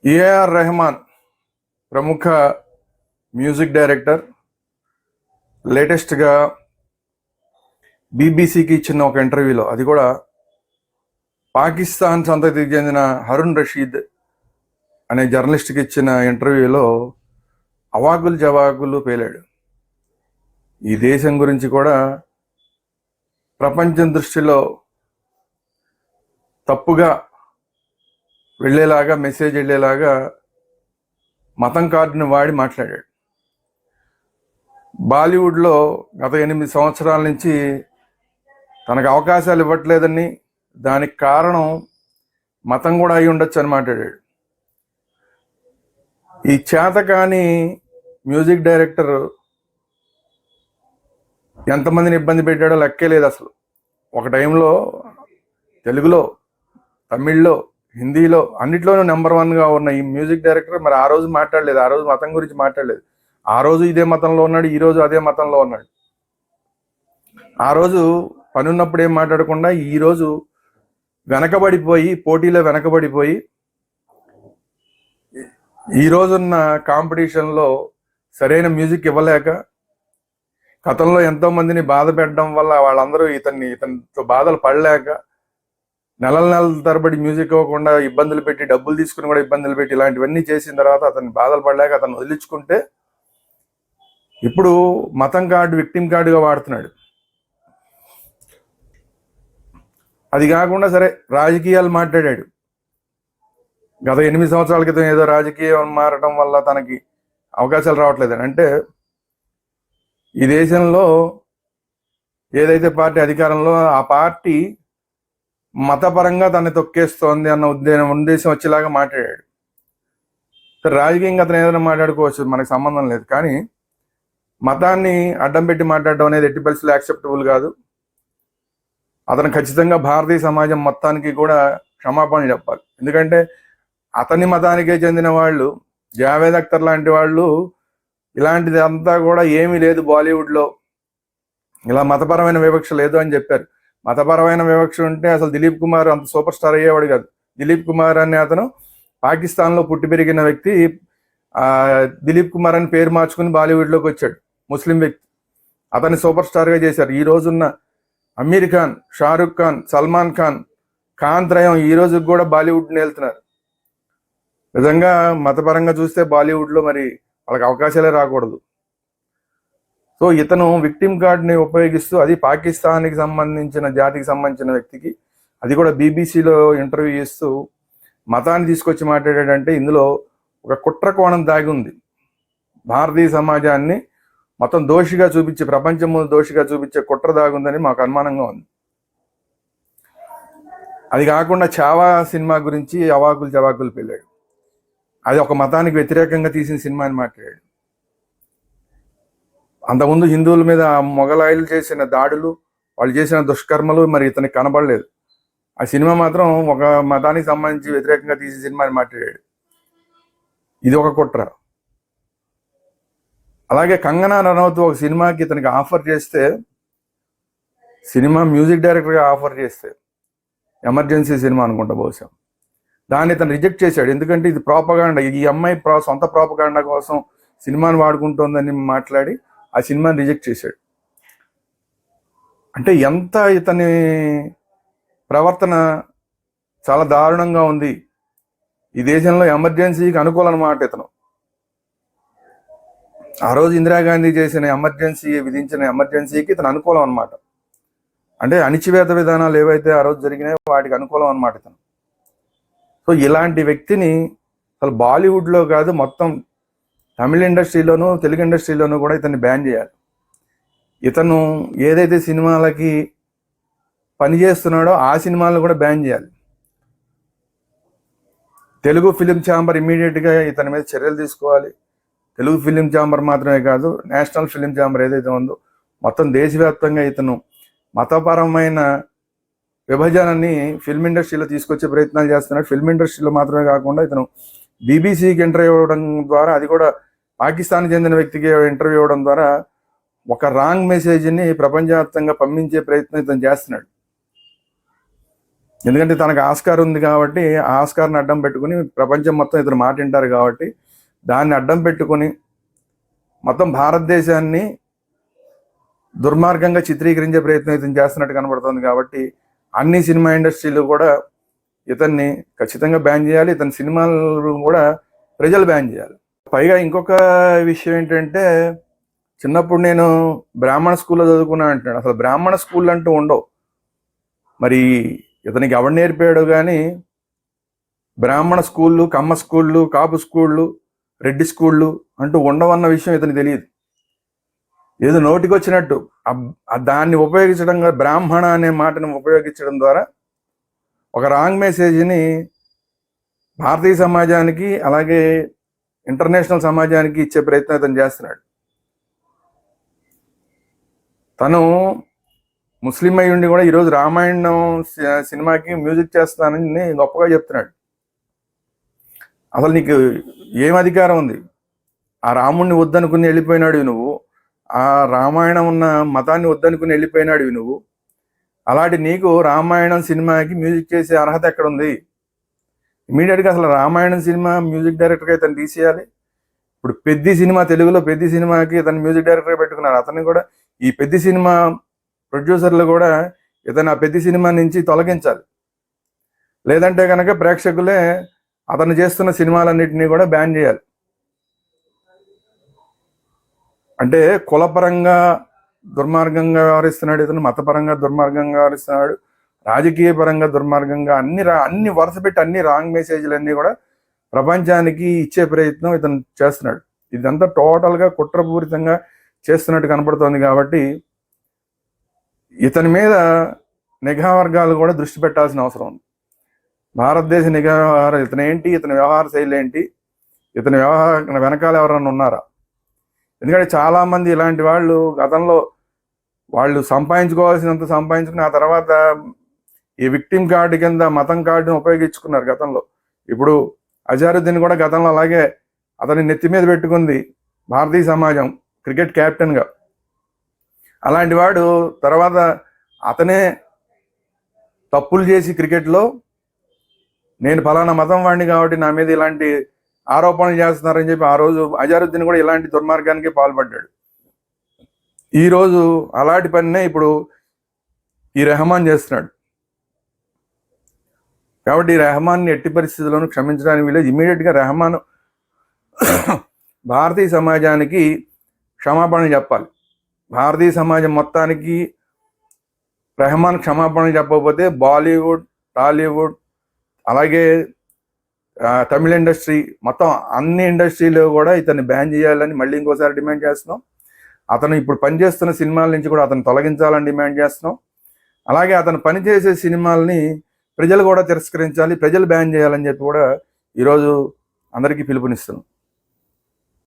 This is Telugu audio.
ఏఆర్ రెహమాన్ ప్రముఖ మ్యూజిక్ డైరెక్టర్ లేటెస్ట్గా బీబీసీకి ఇచ్చిన ఒక ఇంటర్వ్యూలో, అది కూడా పాకిస్తాన్ సంతతికి చెందిన హరుణ్ రషీద్ అనే జర్నలిస్ట్కి ఇచ్చిన ఇంటర్వ్యూలో అవాకులు జవాకులు పేలాడు. ఈ దేశం గురించి కూడా ప్రపంచం దృష్టిలో తప్పుగా వెళ్ళేలాగా, మెసేజ్ వెళ్ళేలాగా మతం కార్డుని వాడి మాట్లాడాడు. బాలీవుడ్లో గత 8 సంవత్సరాల నుంచి తనకు అవకాశాలు ఇవ్వట్లేదని, దానికి కారణం మతం కూడా అయి ఉండొచ్చు అని మాట్లాడాడు. ఈ చేతకాని మ్యూజిక్ డైరెక్టర్ ఎంతమందిని ఇబ్బంది పెట్టాడో లెక్కే లేదు అసలు. ఒక టైంలో తెలుగులో, తమిళ్లో, హిందీలో అన్నిట్లోనూ నెంబర్ 1గా ఉన్న ఈ మ్యూజిక్ డైరెక్టర్ మరి ఆ రోజు మాట్లాడలేదు. ఆ రోజు మతం గురించి మాట్లాడలేదు. ఆ రోజు ఇదే మతంలో ఉన్నాడు, ఈ రోజు అదే మతంలో ఉన్నాడు. ఆ రోజు పని ఉన్నప్పుడు ఏం మాట్లాడకుండా ఈరోజు వెనకబడిపోయి, పోటీలో వెనకబడిపోయి, ఈ రోజున్న కాంపిటీషన్లో సరైన మ్యూజిక్ ఇవ్వలేక, గతంలో ఎంతో మందిని బాధ పెట్టడం వల్ల వాళ్ళందరూ ఇతనితో బాధలు పడలేక, నెలల తరబడి మ్యూజిక్ ఇవ్వకుండా ఇబ్బందులు పెట్టి, డబ్బులు తీసుకుని కూడా ఇబ్బందులు పెట్టి, ఇలాంటివన్నీ చేసిన తర్వాత అతన్ని బాధలు పడలేక అతను వదిలించుకుంటే ఇప్పుడు మతం కార్డు విక్టిమ్ కార్డుగా వాడుతున్నాడు. అది కాకుండా సరే రాజకీయాలు మాట్లాడాడు. గత 8 సంవత్సరాల క్రితం ఏదో రాజకీయం మారడం వల్ల తనకి అవకాశాలు రావట్లేదని. అంటే ఈ దేశంలో ఏదైతే పార్టీ అధికారంలో, ఆ పార్టీ మతపరంగా తనని తొక్కేస్తోంది అన్న ఉద్దేశం వచ్చేలాగా మాట్లాడాడు. రాజకీయంగా అతను ఏదైనా మాట్లాడుకోవచ్చు, మనకు సంబంధం లేదు. కానీ మతాన్ని అడ్డం పెట్టి మాట్లాడడం అనేది ఎట్టి పరిస్థితుల్లో యాక్సెప్టబుల్ కాదు. అతను ఖచ్చితంగా భారతీయ సమాజం మొత్తానికి కూడా క్షమాపణలు చెప్పాలి. ఎందుకంటే అతని మతానికే చెందిన వాళ్ళు, జావేద్ అఖ్తర్ లాంటి వాళ్ళు, ఇలాంటిది అంతా కూడా ఏమీ లేదు బాలీవుడ్లో, ఇలా మతపరమైన వివక్ష లేదు అని చెప్పారు. మతపరమైన వివక్ష ఉంటే అసలు దిలీప్ కుమార్ అంత సూపర్ స్టార్ అయ్యేవాడు కాదు. దిలీప్ కుమార్ అనే అతను పాకిస్తాన్లో పుట్టి పెరిగిన వ్యక్తి. దిలీప్ కుమార్ అని పేరు మార్చుకుని బాలీవుడ్లోకి వచ్చాడు, ముస్లిం వ్యక్తి. అతన్ని సూపర్ స్టార్గా చేశారు. ఈ రోజున్న అమీర్ ఖాన్, షారుఖ్ ఖాన్, సల్మాన్ ఖాన్, ఖాన్ త్రయం ఈ రోజుకి కూడా బాలీవుడ్ని వెళ్తున్నారు. నిజంగా మతపరంగా చూస్తే బాలీవుడ్లో మరి వాళ్ళకి అవకాశాలే రాకూడదు. సో ఇతను విక్టిమ్ కార్డ్ని ఉపయోగిస్తూ, అది పాకిస్తాన్కి సంబంధించిన జాతికి సంబంధించిన వ్యక్తికి, అది కూడా బీబీసీలో ఇంటర్వ్యూ ఇస్తూ మతాన్ని తీసుకొచ్చి మాట్లాడాడంటే ఇందులో ఒక కుట్ర కోణం దాగి ఉంది. భారతీయ సమాజాన్ని మొత్తం దోషిగా చూపించి, ప్రపంచం ముందు దోషిగా చూపించే కుట్ర దాగుందని మాకు అనుమానంగా ఉంది. అది కాకుండా చావా సినిమా గురించి అవాకులు చవాకులు పెళ్ళాడు. అది ఒక మతానికి వ్యతిరేకంగా తీసిన సినిమా అని మాట్లాడాడు. అంతకుముందు హిందువుల మీద మొఘలాయులు చేసిన దాడులు, వాళ్ళు చేసిన దుష్కర్మలు మరి ఇతనికి కనబడలేదు. ఆ సినిమా మాత్రం ఒక మతానికి సంబంధించి వ్యతిరేకంగా తీసిన సినిమా అని మాట్లాడాడు. ఇది ఒక కుట్ర. అలాగే కంగనా రనౌత్ ఒక సినిమాకి ఇతనికి ఆఫర్ చేస్తే, సినిమా మ్యూజిక్ డైరెక్టర్గా ఆఫర్ చేస్తే, ఎమర్జెన్సీ సినిమా అనుకుంటా బహుశా, దాన్ని ఇతను రిజెక్ట్ చేశాడు. ఎందుకంటే ఇది ప్రోపగాండా, ఈ అమ్మాయి సొంత ప్రోపగాండా కోసం సినిమాని వాడుకుంటోందని మాట్లాడి ఆ సినిమాని రిజెక్ట్ చేశాడు. అంటే ఎంత ఇతని ప్రవర్తన చాలా దారుణంగా ఉంది. ఈ దేశంలో ఎమర్జెన్సీకి అనుకూలన్నమాట ఇతను. ఆ రోజు ఇందిరాగాంధీ చేసిన విధించిన ఎమర్జెన్సీకి ఇతను అనుకూలం అనమాట. అంటే అణిచివేత విధానాలు ఏవైతే ఆ రోజు జరిగినాయో వాటికి అనుకూలం అనమాట ఇతను. సో ఇలాంటి వ్యక్తిని అసలు బాలీవుడ్లో కాదు, మొత్తం తమిళ ఇండస్ట్రీలోనూ, తెలుగు ఇండస్ట్రీలోనూ కూడా ఇతన్ని బ్యాన్ చేయాలి. ఇతను ఏదైతే సినిమాలకి పనిచేస్తున్నాడో ఆ సినిమాలను కూడా బ్యాన్ చేయాలి. తెలుగు ఫిలిం ఛాంబర్ ఇమీడియట్గా ఇతని మీద చర్యలు తీసుకోవాలి. తెలుగు ఫిలిం ఛాంబర్ మాత్రమే కాదు, నేషనల్ ఫిలిం ఛాంబర్ ఏదైతే ఉందో మొత్తం దేశవ్యాప్తంగా ఇతను మతపరమైన విభజనని ఫిల్మ్ ఇండస్ట్రీలో తీసుకొచ్చే ప్రయత్నాలు చేస్తున్నాడు. ఫిల్మ్ ఇండస్ట్రీలో మాత్రమే కాకుండా ఇతను బీబీసీకి ఇంటర్వ్యూ ఇవ్వడం ద్వారా, అది కూడా పాకిస్తాన్కి చెందిన వ్యక్తికి ఇంటర్వ్యూ ఇవ్వడం ద్వారా ఒక రాంగ్ మెసేజ్ని ప్రపంచవ్యాప్తంగా పంపించే ప్రయత్నం ఇతను చేస్తున్నాడు. ఎందుకంటే తనకు ఆస్కార్ ఉంది కాబట్టి ఆ ఆస్కార్ని అడ్డం పెట్టుకుని ప్రపంచం మొత్తం ఇతను మాట వింటారు కాబట్టి దాన్ని అడ్డం పెట్టుకుని మొత్తం భారతదేశాన్ని దుర్మార్గంగా చిత్రీకరించే ప్రయత్నం ఇతను చేస్తున్నట్టు కనబడుతుంది. కాబట్టి అన్ని సినిమా ఇండస్ట్రీలు కూడా ఇతన్ని ఖచ్చితంగా బ్యాన్ చేయాలి. ఇతని సినిమాలు కూడా ప్రజలు బ్యాన్ చేయాలి. పైగా ఇంకొక విషయం ఏంటంటే, చిన్నప్పుడు నేను బ్రాహ్మణ స్కూల్లో చదువుకున్నా అంటున్నాడు. అసలు బ్రాహ్మణ స్కూల్ అంటూ ఉండవు. మరి ఇతనికి ఎవడు నేర్పాడు కానీ బ్రాహ్మణ స్కూళ్ళు, కమ్మ స్కూళ్ళు, కాపు స్కూళ్ళు, రెడ్డి స్కూళ్ళు అంటూ ఉండవన్న విషయం ఇతనికి తెలియదు. ఏదో నోటికి వచ్చినట్టు దాన్ని ఉపయోగించడం, బ్రాహ్మణ అనే మాటను ఉపయోగించడం ద్వారా ఒక రాంగ్ మెసేజ్ని భారతీయ సమాజానికి అలాగే ఇంటర్నేషనల్ సమాజానికి ఇచ్చే ప్రయత్నం ఇతను చేస్తున్నాడు. తను ముస్లిం అయి ఉండి కూడా ఈరోజు రామాయణం సినిమాకి మ్యూజిక్ చేస్తానని గొప్పగా చెప్తున్నాడు. అసలు నీకు ఏం అధికారం ఉంది? ఆ రాముణ్ణి వద్దనుకుని వెళ్ళిపోయినాడు నువ్వు, ఆ రామాయణం ఉన్న మతాన్ని వద్దనుకుని వెళ్ళిపోయినాడు నువ్వు. అలాంటి నీకు రామాయణం సినిమాకి మ్యూజిక్ చేసే అర్హత ఎక్కడుంది? ఇమీడియట్గా అసలు రామాయణం సినిమా మ్యూజిక్ డైరెక్టర్గా ఇతను తీసేయాలి. ఇప్పుడు పెద్ది సినిమా, తెలుగులో పెద్ది సినిమాకి ఇతను మ్యూజిక్ డైరెక్టర్గా పెట్టుకున్నారు. అతన్ని కూడా ఈ పెద్ది సినిమా ప్రొడ్యూసర్లు కూడా ఇతను ఆ పెద్ది సినిమా నుంచి తొలగించాలి. లేదంటే కనుక ప్రేక్షకులే అతను చేస్తున్న సినిమాలన్నింటినీ కూడా బ్యాన్ చేయాలి. అంటే కులపరంగా దుర్మార్గంగా వ్యవహరిస్తున్నాడు ఇతను, మతపరంగా దుర్మార్గంగా వ్యవహరిస్తున్నాడు, రాజకీయ పరంగా దుర్మార్గంగా అన్ని వరుస పెట్టి అన్ని రాంగ్ మెసేజ్లన్నీ కూడా ప్రపంచానికి ఇచ్చే ప్రయత్నం ఇతను చేస్తున్నాడు. ఇదంతా టోటల్గా కుట్రపూరితంగా చేస్తున్నట్టు కనపడుతోంది. కాబట్టి ఇతని మీద నిఘా వర్గాలు కూడా దృష్టి పెట్టాల్సిన అవసరం ఉంది. భారతదేశ నిఘా వ్యవహారం ఇతనేంటి, ఇతని వ్యవహార శైలి ఏంటి, ఇతని వ్యవహార వెనకాల ఎవరైనా ఉన్నారా? ఎందుకంటే చాలామంది ఇలాంటి వాళ్ళు గతంలో వాళ్ళు సంపాదించుకోవాల్సినంత సంపాదించుకుని ఆ తర్వాత ఈ విక్టిమ్ కార్డు కింద మతం కార్డుని ఉపయోగించుకున్నారు గతంలో. ఇప్పుడు అజారుద్దీన్ కూడా గతంలో అలాగే అతని నెత్తి మీద పెట్టుకుంది భారతీయ సమాజం క్రికెట్ కెప్టెన్గా. అలాంటి వాడు తర్వాత అతనే తప్పులు చేసి క్రికెట్లో నేను ఫలానా మతం వాడిని కాబట్టి నా మీద ఇలాంటి ఆరోపణలు చేస్తున్నారని చెప్పి ఆ రోజు అజారుద్దీన్ కూడా ఇలాంటి దుర్మార్గానికి పాల్పడ్డాడు. ఈరోజు అలాంటి పనినే ఇప్పుడు ఈ రెహమాన్ చేస్తున్నాడు. కాబట్టి ఈ రెహమాన్ని ఎట్టి పరిస్థితుల్లోనూ క్షమించడానికి వీలేదు. ఇమీడియట్గా రెహమాన్ భారతీయ సమాజానికి క్షమాపణ చెప్పాలి. భారతీయ సమాజం మొత్తానికి రెహమాన్ క్షమాపణ చెప్పకపోతే బాలీవుడ్, టాలీవుడ్ అలాగే తమిళ ఇండస్ట్రీ మొత్తం అన్ని ఇండస్ట్రీలో కూడా ఇతన్ని బ్యాన్ చేయాలని మళ్ళీ ఇంకోసారి డిమాండ్ చేస్తున్నాం. అతను ఇప్పుడు పనిచేస్తున్న సినిమాల నుంచి కూడా అతను తొలగించాలని డిమాండ్ చేస్తున్నాం. అలాగే అతను పనిచేసే సినిమాలని ప్రజలు కూడా తిరస్కరించాలి, ప్రజలు బ్యాన్ చేయాలని చెప్పి కూడా ఈరోజు అందరికీ పిలుపునిస్తున్నాం.